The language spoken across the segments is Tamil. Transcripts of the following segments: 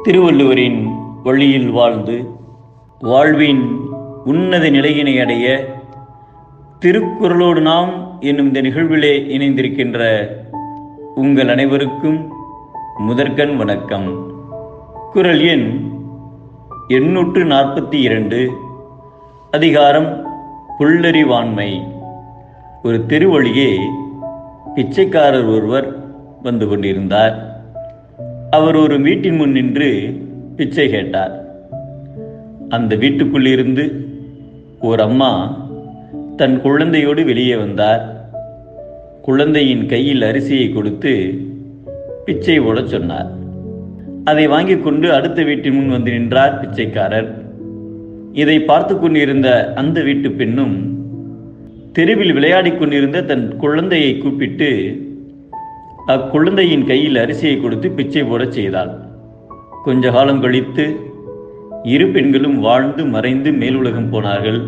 திருவள்ளுவரின் வழியில் வாழ்ந்து வாழ்வின் உன்னத நிலையினை அடைய திருக்குறளோடு நாம் என்னும் இந்த நிகழ்விலே இணைந்திருக்கின்ற உங்கள் அனைவருக்கும் முதற்கண் வணக்கம். குறள் எண் 842, அதிகாரம் புல்லறிவாண்மை. ஒரு தெருவழியே பிச்சைக்காரர் ஒருவர் வந்து கொண்டிருந்தார். அவர் ஒரு வீட்டின் முன் நின்று பிச்சை கேட்டார். அந்த வீட்டுக்குள்ளிருந்து ஒரு அம்மா தன் குழந்தையோடு வெளியே வந்தார். குழந்தையின் கையில் அரிசியை கொடுத்து பிச்சை போடச் சொன்னார். அதை வாங்கி கொண்டு அடுத்த வீட்டின் முன் வந்து நின்றார் பிச்சைக்காரர். இதை பார்த்து கொண்டிருந்த அந்த வீட்டு பெண்ணும் தெருவில் விளையாடி கொண்டிருந்த தன் குழந்தையை கூப்பிட்டு அக்குழந்தையின் கையில் அரிசியை கொடுத்து பிச்சை போடச் செய்தாள். கொஞ்ச காலம் கழித்து இரு பெண்களும் வாழ்ந்து மறைந்து மேலுலகம் போனார்கள்.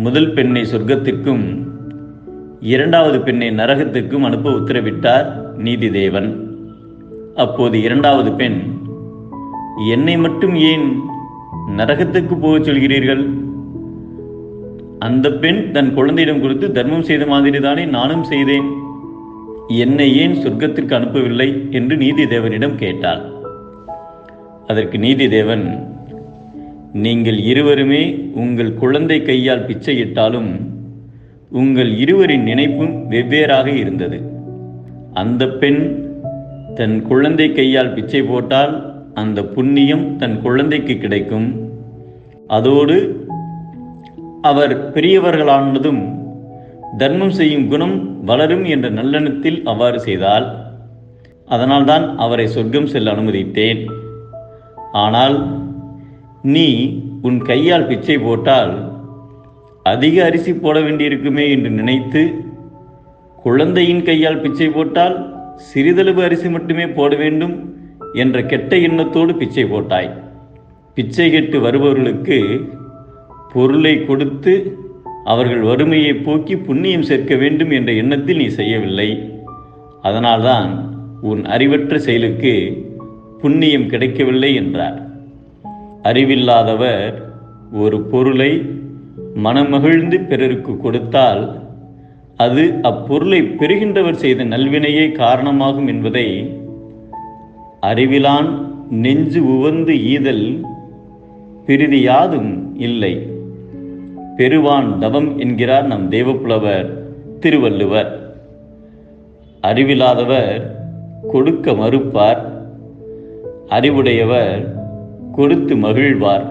முதல் பெண்ணை சொர்க்கத்திற்கும் இரண்டாவது பெண்ணை நரகத்திற்கும் அனுப்ப உத்தரவிட்டார் நீதிதேவன். அப்போது இரண்டாவது பெண், என்னை மட்டும் ஏன் நரகத்துக்கு போகச் சொல்கிறீர்கள்? அந்த பெண் தன் குழந்தையிடம் கொடுத்து தர்மம் செய்த மாதிரி தானே நானும் செய்தேன், என்னை ஏன் சொர்க்கத்திற்கு அனுப்பவில்லை என்று நீதிதேவனிடம் கேட்டாள். அதற்கு நீதிதேவன், நீங்கள் இருவருமே உங்கள் குழந்தை கையால் பிச்சையிட்டாலும் உங்கள் இருவரின் நினைப்பும் வெவ்வேறாக இருந்தது. அந்த பெண் தன் குழந்தை கையால் பிச்சை போட்டால் அந்த புண்ணியம் தன் குழந்தைக்கு கிடைக்கும். அதோடு அவர் பெரியவர்களானதும் தர்மம் செய்யும் குணம் வளரும் என்ற நல்லெண்ணத்தில் அவ்வாறு செய்தால், அதனால்தான் அவரை சொர்க்கம் செல்ல அனுமதித்தேன். ஆனால் நீ உன் கையால் பிச்சை போட்டால் அதிக அரிசி போட வேண்டியிருக்குமே என்று நினைத்து குழந்தையின் கையால் பிச்சை போட்டால் சிறிதளவு அரிசி மட்டுமே போட வேண்டும் என்ற கெட்ட எண்ணத்தோடு பிச்சை போட்டாய். பிச்சை கேட்டு வருபவர்களுக்கு பொருளை கொடுத்து அவர்கள் வறுமையை போக்கி புண்ணியம் சேர்க்க வேண்டும் என்ற எண்ணத்தில் நீ செய்யவில்லை. அதனால்தான் உன் அறிவற்ற செயலுக்கு புண்ணியம் கிடைக்கவில்லை என்றார். அறிவில்லாதவர் ஒரு பொருளை மனமகிழ்ந்து பிறருக்கு கொடுத்தால் அது அப்பொருளை பெறுகின்றவர் செய்த நல்வினையே காரணமாகும் என்பதை அறிவிலான் நெஞ்சு உவந்து ஈதல் பிறிது யாதும் இல்லை, பெறுவான் தவம் என்கிறார் நம் தேவப்புலவர் திருவள்ளுவர். அறிவில்லாதவர் கொடுக்க மறுப்பார், அறிவுடையவர் கொடுத்து மகிழ்வார்.